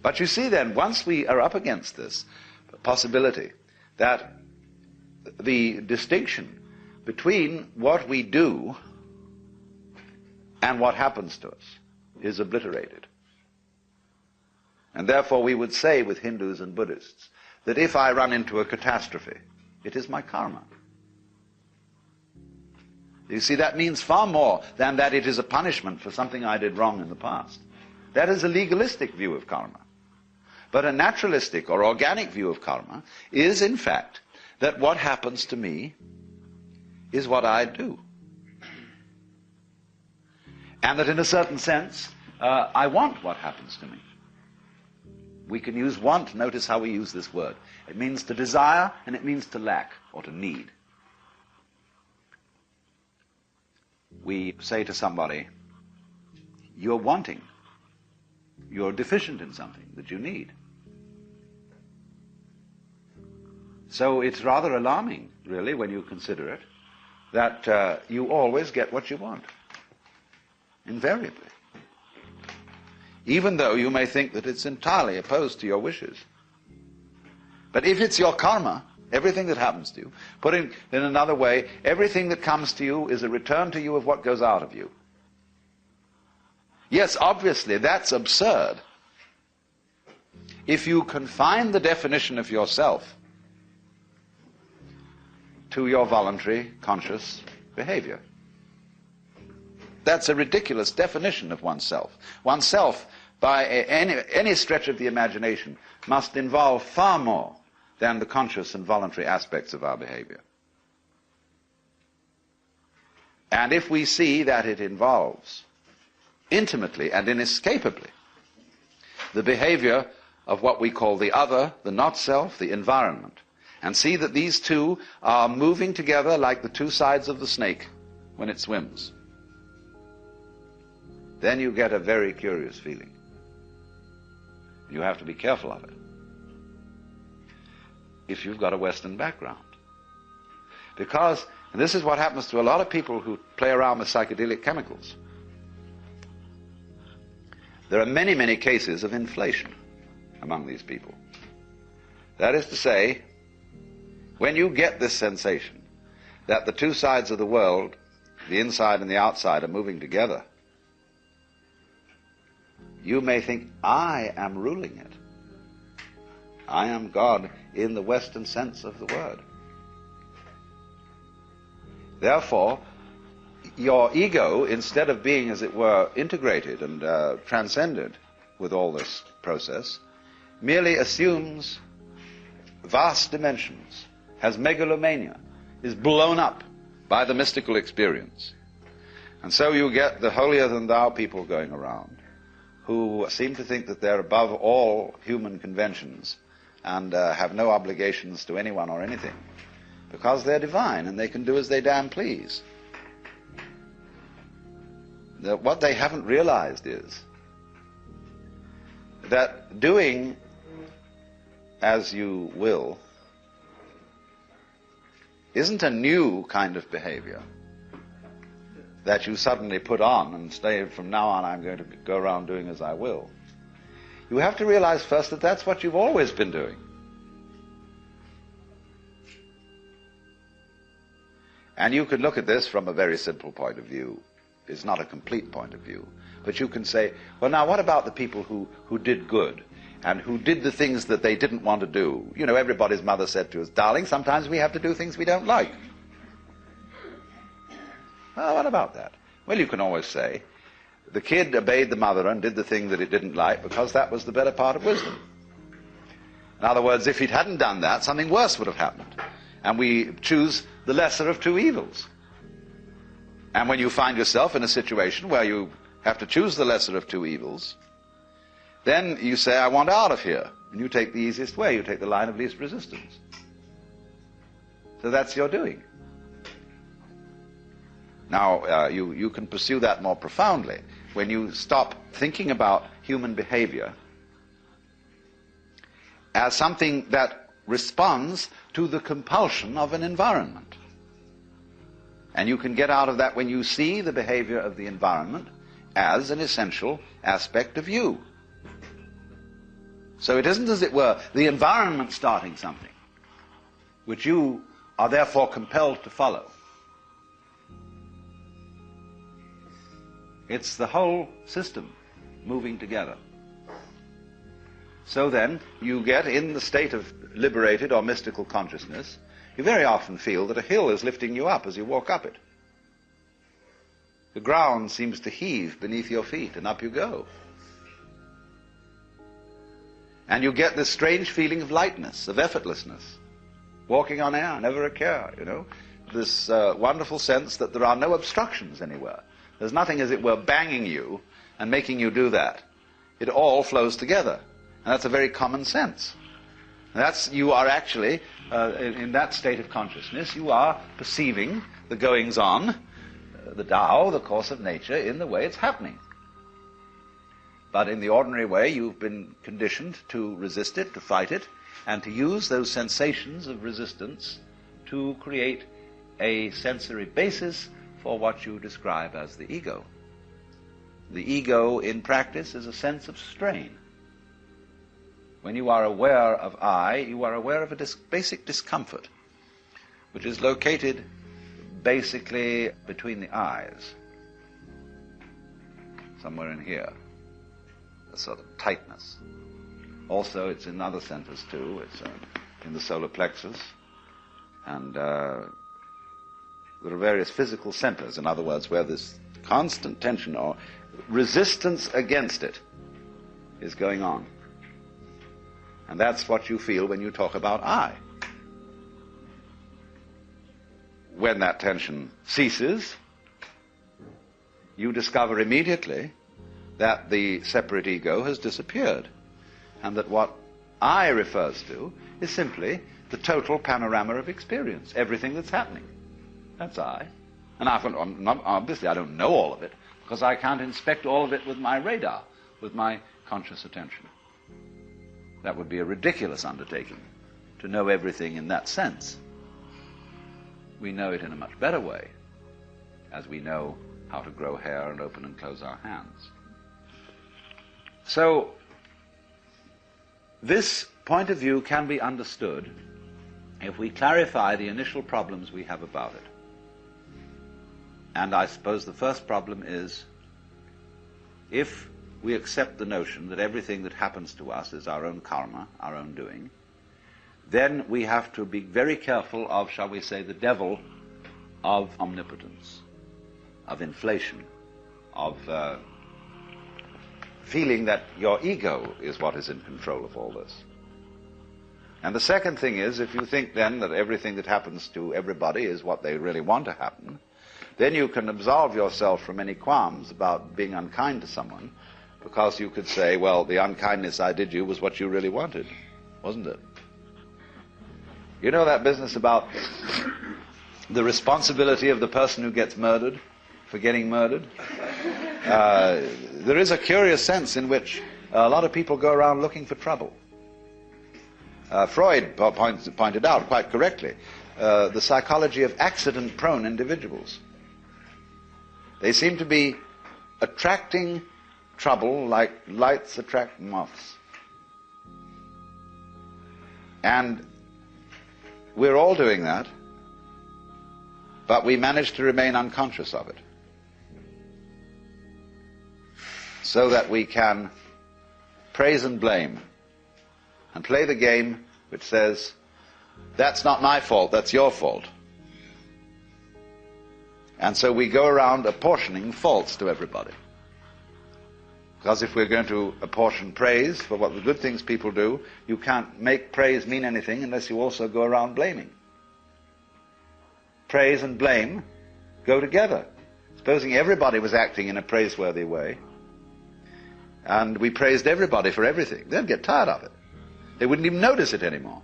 But you see then, once we are up against this possibility that the distinction between what we do and what happens to us is obliterated. And therefore we would say with Hindus and Buddhists that if I run into a catastrophe, it is my karma. You see, that means far more than that it is a punishment for something I did wrong in the past. That is a legalistic view of karma. But a naturalistic or organic view of karma is, in fact, that what happens to me is what I do. And that in a certain sense, I want what happens to me. We can use want, notice how we use this word. It means to desire and it means to lack or to need. We say to somebody, you're wanting, you're deficient in something that you need. So it's rather alarming, really, when you consider it, that you always get what you want, invariably. Even though you may think that it's entirely opposed to your wishes. But if it's your karma, everything that happens to you, put it in another way, everything that comes to you is a return to you of what goes out of you. Yes, obviously, that's absurd. If you confine the definition of yourself to your voluntary, conscious behavior. That's a ridiculous definition of oneself. Oneself, by any stretch of the imagination, must involve far more than the conscious and voluntary aspects of our behavior. And if we see that it involves intimately and inescapably the behavior of what we call the other, the not-self, the environment, and see that these two are moving together like the two sides of the snake when it swims, then you get a very curious feeling. You have to be careful of it if you've got a Western background. Because, and this is what happens to a lot of people who play around with psychedelic chemicals, there are many, many cases of inflation among these people. That is to say, when you get this sensation that the two sides of the world, the inside and the outside, are moving together, you may think, I am ruling it. I am God in the Western sense of the word. Therefore, your ego, instead of being, as it were, integrated and transcended with all this process, merely assumes vast dimensions, has megalomania, is blown up by the mystical experience. And so you get the holier-than-thou people going around who seem to think that they're above all human conventions and have no obligations to anyone or anything because they're divine and they can do as they damn please. What they haven't realized is that doing as you will isn't a new kind of behavior that you suddenly put on and say, from now on I'm going to go around doing as I will. You have to realize first that that's what you've always been doing. And you can look at this from a very simple point of view. It's not a complete point of view. But you can say, well, now what about the people who did good and who did the things that they didn't want to do? You know, everybody's mother said to us, darling, sometimes we have to do things we don't like. Well, what about that? Well, you can always say, the kid obeyed the mother and did the thing that it didn't like because that was the better part of wisdom. In other words, if it hadn't done that, something worse would have happened. And we choose the lesser of two evils. And when you find yourself in a situation where you have to choose the lesser of two evils, then you say, I want out of here. And you take the easiest way. You take the line of least resistance. So that's your doing. Now, you can pursue that more profoundly when you stop thinking about human behavior as something that responds to the compulsion of an environment. And you can get out of that when you see the behavior of the environment as an essential aspect of you. So it isn't, as it were, the environment starting something, which you are therefore compelled to follow. It's the whole system moving together. So then, you get in the state of liberated or mystical consciousness, you very often feel that a hill is lifting you up as you walk up it. The ground seems to heave beneath your feet, and up you go. And you get this strange feeling of lightness, of effortlessness. Walking on air, never a care, you know. This wonderful sense that there are no obstructions anywhere. There's nothing, as it were, banging you and making you do that. It all flows together. And that's a very common sense. You are actually, in that state of consciousness, you are perceiving the goings-on, the Tao, the course of nature, in the way it's happening. But in the ordinary way, you've been conditioned to resist it, to fight it, and to use those sensations of resistance to create a sensory basis for what you describe as the ego. The ego, in practice, is a sense of strain. When you are aware of I, you are aware of a basic discomfort, which is located basically between the eyes, somewhere in here, a sort of tightness. Also, it's in other centers too. It's in the solar plexus, and there are various physical centers, in other words, where this constant tension or resistance against it is going on. And that's what you feel when you talk about I. When that tension ceases, you discover immediately that the separate ego has disappeared, and that what I refers to is simply the total panorama of experience, everything that's happening. That's I. And obviously I don't know all of it, because I can't inspect all of it with my radar, with my conscious attention. That would be a ridiculous undertaking, to know everything in that sense. We know it in a much better way, as we know how to grow hair and open and close our hands. So, this point of view can be understood if we clarify the initial problems we have about it. And I suppose the first problem is, if we accept the notion that everything that happens to us is our own karma, our own doing, then we have to be very careful of, shall we say, the devil of omnipotence, of inflation, of feeling that your ego is what is in control of all this. And the second thing is, if you think then that everything that happens to everybody is what they really want to happen, then you can absolve yourself from any qualms about being unkind to someone, because you could say, well, the unkindness I did you was what you really wanted, wasn't it? You know that business about the responsibility of the person who gets murdered for getting murdered? There is a curious sense in which a lot of people go around looking for trouble. Freud pointed out quite correctly the psychology of accident-prone individuals. They seem to be attracting trouble like lights attract moths. And we're all doing that, but we manage to remain unconscious of it, so that we can praise and blame and play the game which says, that's not my fault, that's your fault. And so we go around apportioning faults to everybody. Because if we're going to apportion praise for what the good things people do, you can't make praise mean anything unless you also go around blaming. Praise and blame go together. Supposing everybody was acting in a praiseworthy way, and we praised everybody for everything, they'd get tired of it. They wouldn't even notice it anymore.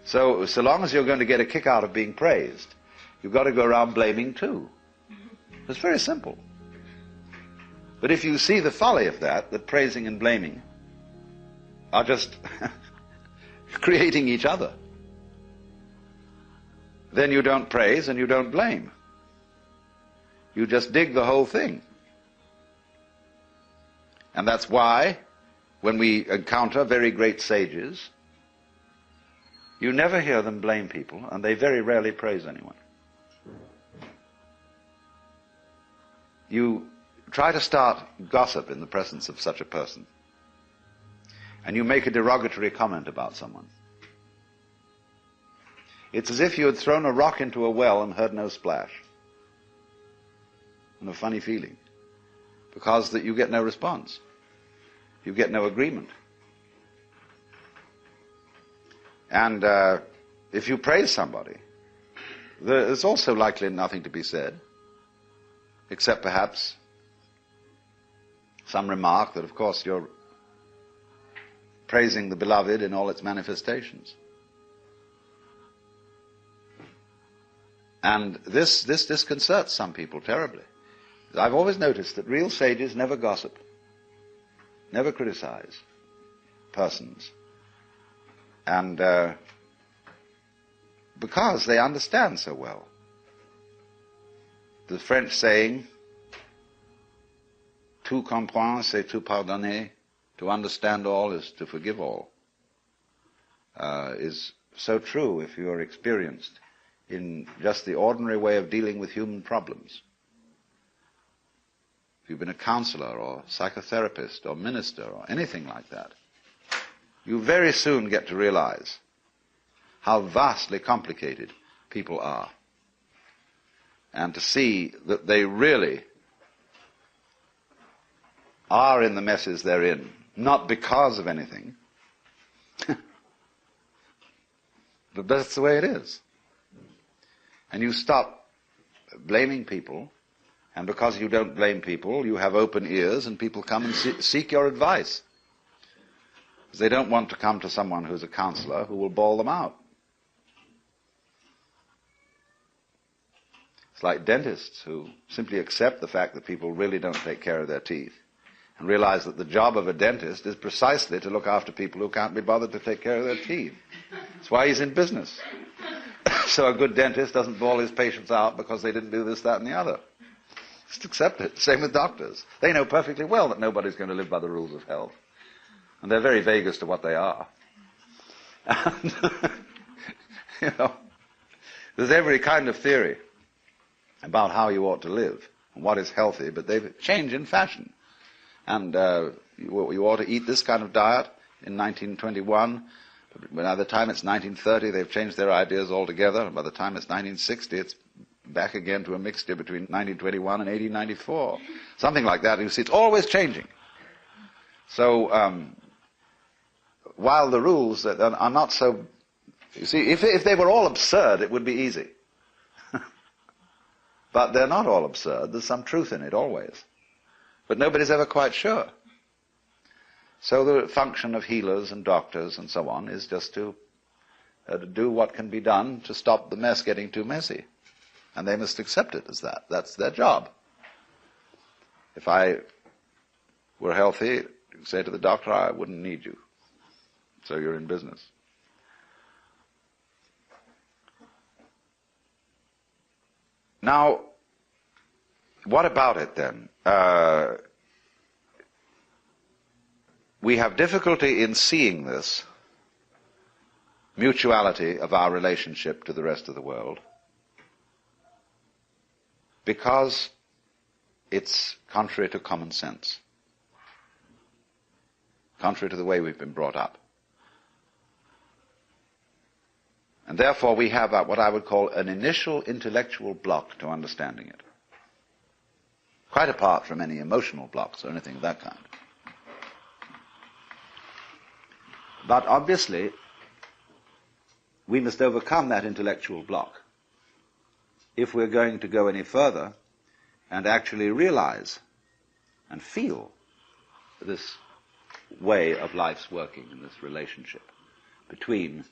So long as you're going to get a kick out of being praised, you've got to go around blaming too. It's very simple. But if you see the folly of that praising and blaming are just creating each other, then you don't praise and you don't blame. You just dig the whole thing. And that's why when we encounter very great sages, you never hear them blame people, and they very rarely praise anyone. You try to start gossip in the presence of such a person, and you make a derogatory comment about someone. It's as if you had thrown a rock into a well and heard no splash. And a funny feeling, because that you get no response. You get no agreement. And if you praise somebody, there's also likely nothing to be said, except perhaps some remark that, of course, you're praising the beloved in all its manifestations. And this disconcerts some people terribly. I've always noticed that real sages never gossip, never criticize persons. And because they understand so well. The French saying, tout comprendre, c'est tout pardonner, to understand all is to forgive all, is so true if you are experienced in just the ordinary way of dealing with human problems. If you've been a counselor or psychotherapist or minister or anything like that, you very soon get to realize how vastly complicated people are, and to see that they really are in the messes they're in, not because of anything, but that's the way it is. And you stop blaming people, and because you don't blame people, you have open ears, and people come and seek your advice. Because they don't want to come to someone who's a counselor who will bawl them out. It's like dentists who simply accept the fact that people really don't take care of their teeth, and realize that the job of a dentist is precisely to look after people who can't be bothered to take care of their teeth. That's why he's in business. So a good dentist doesn't bawl his patients out because they didn't do this, that, and the other. Just accept it. Same with doctors. They know perfectly well that nobody's going to live by the rules of health. And they're very vague as to what they are. And, there's every kind of theory about how you ought to live and what is healthy, but they change in fashion. And you ought to eat this kind of diet in 1921. But by the time it's 1930, they've changed their ideas altogether. And by the time it's 1960, it's back again to a mixture between 1921 and 1894. Something like that. You see, it's always changing. So while the rules are not so... You see, if they were all absurd, it would be easy. But they're not all absurd. There's some truth in it, always. But nobody's ever quite sure. So the function of healers and doctors and so on is just to do what can be done to stop the mess getting too messy. And they must accept it as that. That's their job. If I were healthy, you'd say to the doctor, I wouldn't need you. So you're in business. Now, what about it then? We have difficulty in seeing this mutuality of our relationship to the rest of the world because it's contrary to common sense, contrary to the way we've been brought up. And therefore we have what I would call an initial intellectual block to understanding it, quite apart from any emotional blocks or anything of that kind. But obviously, we must overcome that intellectual block if we're going to go any further and actually realize and feel this way of life's working in this relationship between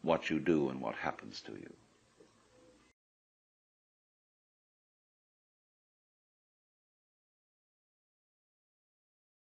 what you do and what happens to you.